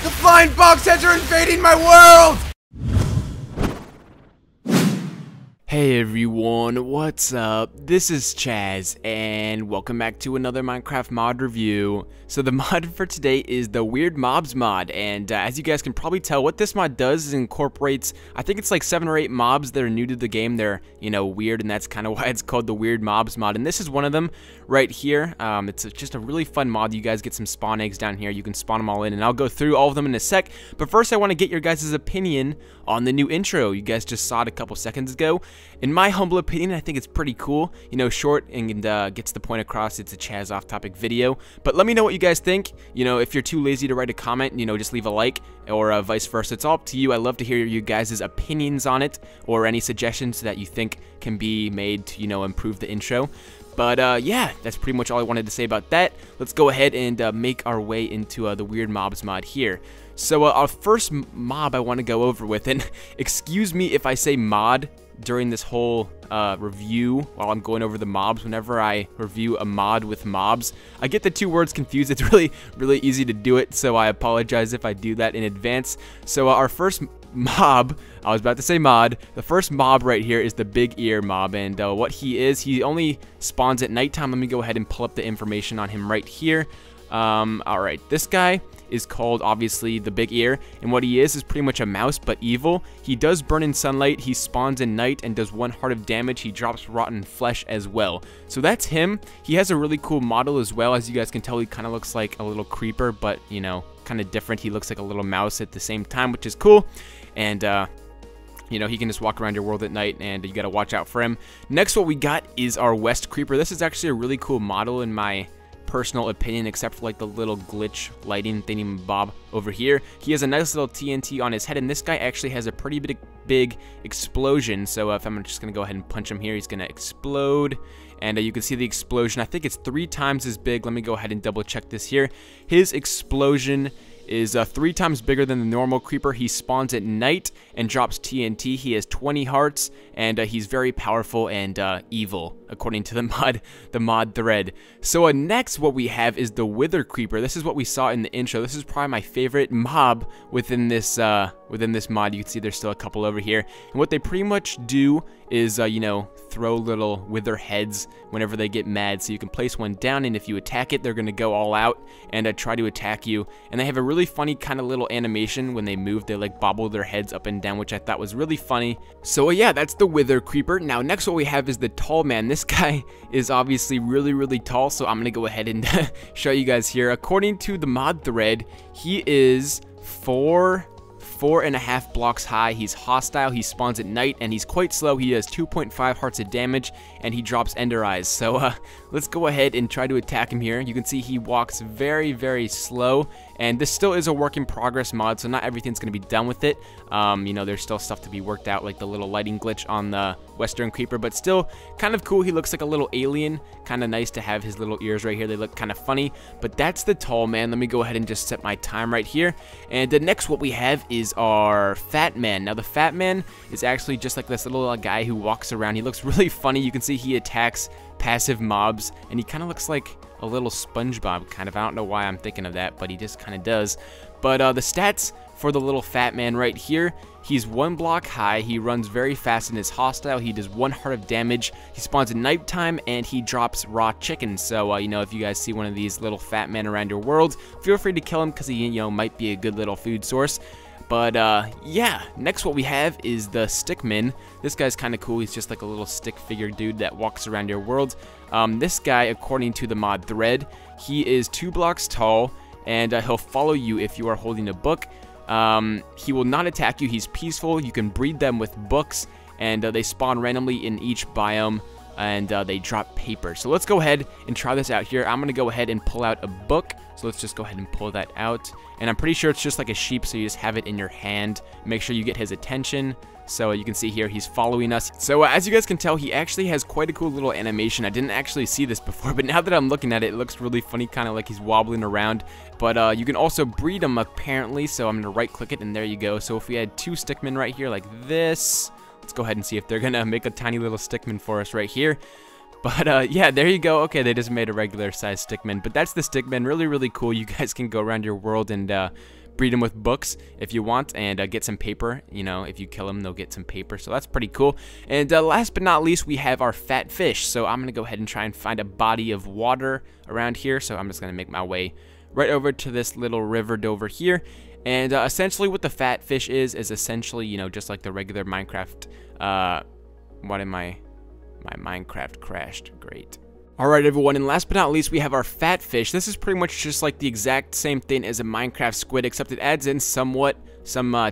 The flying box heads are invading my world! Hey everyone, what's up? This is Chaz, and welcome back to another Minecraft mod review. So the mod for today is the WIERD MOBS mod, and as you guys can probably tell, what this mod does is incorporates, I think it's like 7 or 8 mobs that are new to the game. They're, you know, weird, and that's kind of why it's called the WIERD MOBS mod, and this is one of them right here. It's just a really fun mod. You guys get some spawn eggs down here. You can spawn them all in, and I'll go through all of them in a sec, but first I want to get your guys' opinion on the new intro. You guys just saw it a couple seconds ago. In my humble opinion, I think it's pretty cool. You know, short and gets the point across. It's a ChazOfftopic video. But let me know what you guys think. You know, if you're too lazy to write a comment, you know, just leave a like, or vice versa. It's all up to you. I love to hear you guys' opinions on it, or any suggestions that you think can be made to, you know, improve the intro. But yeah, that's pretty much all I wanted to say about that. Let's go ahead and make our way into the WIERD MOBS mod here. So our first mob I want to go over with, and excuse me if I say mod during this whole review while I'm going over the mobs. Whenever I review a mod with mobs, I get the two words confused. It's really easy to do it, so I apologize if I do that in advance. So our first mob, I was about to say mod, the first mob right here is the big ear mob, and what he is, he only spawns at nighttime. Let me go ahead and pull up the information on him right here. Alright, this guy is called, obviously, the big ear, and what he is pretty much a mouse, but evil. He does burn in sunlight, he spawns in night, and does 1 heart of damage. He drops rotten flesh as well. So that's him. He has a really cool model as well. As you guys can tell, he kind of looks like a little creeper, but, you know, kind of different. He looks like a little mouse at the same time, which is cool. And, you know, he can just walk around your world at night, and you gotta watch out for him. Next, what we got is our West Creeper. This is actually a really cool model in my personal opinion, except for like the little glitch lighting thingy-bob over here. He has a nice little TNT on his head, and this guy actually has a pretty big explosion. So if I'm just gonna go ahead and punch him here, he's gonna explode, and you can see the explosion. I think it's 3 times as big. Let me go ahead and double check this here. His explosion is 3 times bigger than the normal creeper. He spawns at night and drops TNT. He has 20 hearts, and he's very powerful and evil, according to the mod thread. So next, what we have is the Wither Creeper. This is what we saw in the intro. This is probably my favorite mob within this mod. You can see there's still a couple over here, and what they pretty much do is you know, throw little wither heads whenever they get mad. So you can place one down, and if you attack it, they're gonna go all out and try to attack you. And they have a really funny kind of little animation when they move. They like bobble their heads up and down, which I thought was really funny. So yeah, that's the Wither Creeper. Now next, what we have is the Tall Man. This guy is obviously really tall, so I'm gonna go ahead and show you guys here. According to the mod thread, he is 4.5 blocks high. He's hostile, he spawns at night, and he's quite slow. He does 2.5 hearts of damage, and he drops ender eyes. So let's go ahead and try to attack him here. You can see he walks very slow, and this still is a work in progress mod, so not everything's going to be done with it. You know, there's still stuff to be worked out, like the little lighting glitch on the Western Creeper, but still kind of cool. He looks like a little alien. Kind of nice to have his little ears right here. They look kind of funny, but that's the Tall Man. Let me go ahead and just set my time right here. And the next, what we have is our Fat Man. Now the Fat Man is actually just like this little guy who walks around. He looks really funny. You can see he attacks passive mobs, and he kind of looks like a little SpongeBob kind of. I don't know why I'm thinking of that, but he just kind of does. But the stats for the little Fat Man right here: he's 1 block high, he runs very fast and is hostile, he does 1 heart of damage, he spawns at nighttime, and he drops raw chicken. So you know, if you guys see one of these little Fat Men around your world, feel free to kill him, because he, you know, might be a good little food source. But yeah, next, what we have is the Stickman. This guy's kind of cool. He's just like a little stick figure dude that walks around your world. This guy, according to the mod thread, he is 2 blocks tall, and he'll follow you if you are holding a book. He will not attack you. He's peaceful. You can breed them with books, and they spawn randomly in each biome, and they drop paper. So let's go ahead and try this out here. I'm gonna go ahead and pull out a book. So let's just go ahead and pull that out, and I'm pretty sure it's just like a sheep, so you just have it in your hand. Make sure you get his attention. So you can see here, he's following us. So as you guys can tell, he actually has quite a cool little animation. I didn't actually see this before, but now that I'm looking at it, it looks really funny, kind of like he's wobbling around. But you can also breed him, apparently. So I'm gonna right click it, and there you go. So if we had 2 stickmen right here like this, let's go ahead and see if they're gonna make a tiny little stickman for us right here. But yeah, there you go. Okay, they just made a regular size stickman, but that's the stickman. Really cool. You guys can go around your world and breed them with books if you want, and get some paper. You know, if you kill them, they'll get some paper, so that's pretty cool. And last but not least, we have our fat fish. So I'm gonna go ahead and try and find a body of water around here. So I'm just gonna make my way right over to this little river over here. And essentially what the fat fish is essentially, you know, just like the regular Minecraft, my Minecraft crashed, great. Alright everyone, and last but not least, we have our fat fish. This is pretty much just like the exact same thing as a Minecraft squid, except it adds in some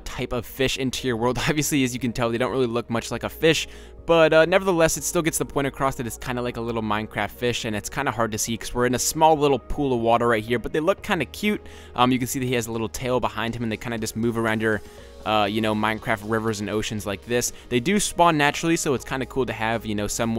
type of fish into your world. Obviously, as you can tell, they don't really look much like a fish, but nevertheless, it still gets the point across that it's kind of like a little Minecraft fish, and it's kind of hard to see because we're in a small little pool of water right here, but they look kind of cute. You can see that he has a little tail behind him, and they kind of just move around your you know, Minecraft rivers and oceans like this. They do spawn naturally, so it's kind of cool to have, you know, some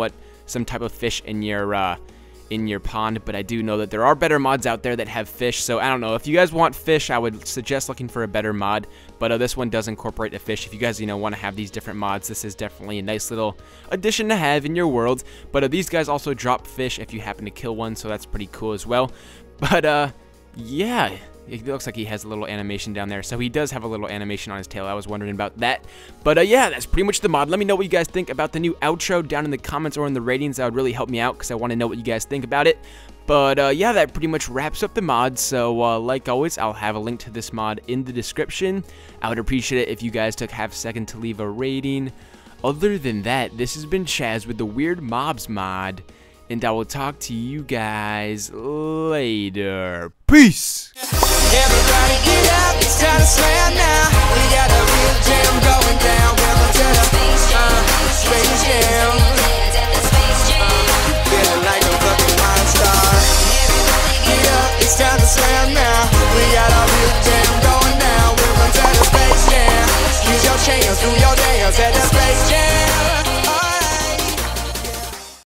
type of fish in your pond, but I do know that there are better mods out there that have fish, so I don't know. If you guys want fish, I would suggest looking for a better mod, but this one does incorporate a fish. If you guys, you know, want to have these different mods, this is definitely a nice little addition to have in your world. But these guys also drop fish if you happen to kill one, so that's pretty cool as well. But yeah, it looks like he has a little animation down there. So he does have a little animation on his tail. I was wondering about that. But yeah, that's pretty much the mod. Let me know what you guys think about the new outro down in the comments or in the ratings. That would really help me out because I want to know what you guys think about it. But yeah, that pretty much wraps up the mod. So like always, I'll have a link to this mod in the description. I would appreciate it if you guys took half a second to leave a rating. Other than that, this has been Chaz with the Weird Mobs mod. And I will talk to you guys later. Peace! Everybody get up, it's time to slam now. We got a real jam going down. Welcome to the Space Jam. Feeling like a fucking rock star. Get up, it's time to slam now. We got a real jam going down. Welcome to the Space Jam. Use your chance, do your dance at the Space Jam.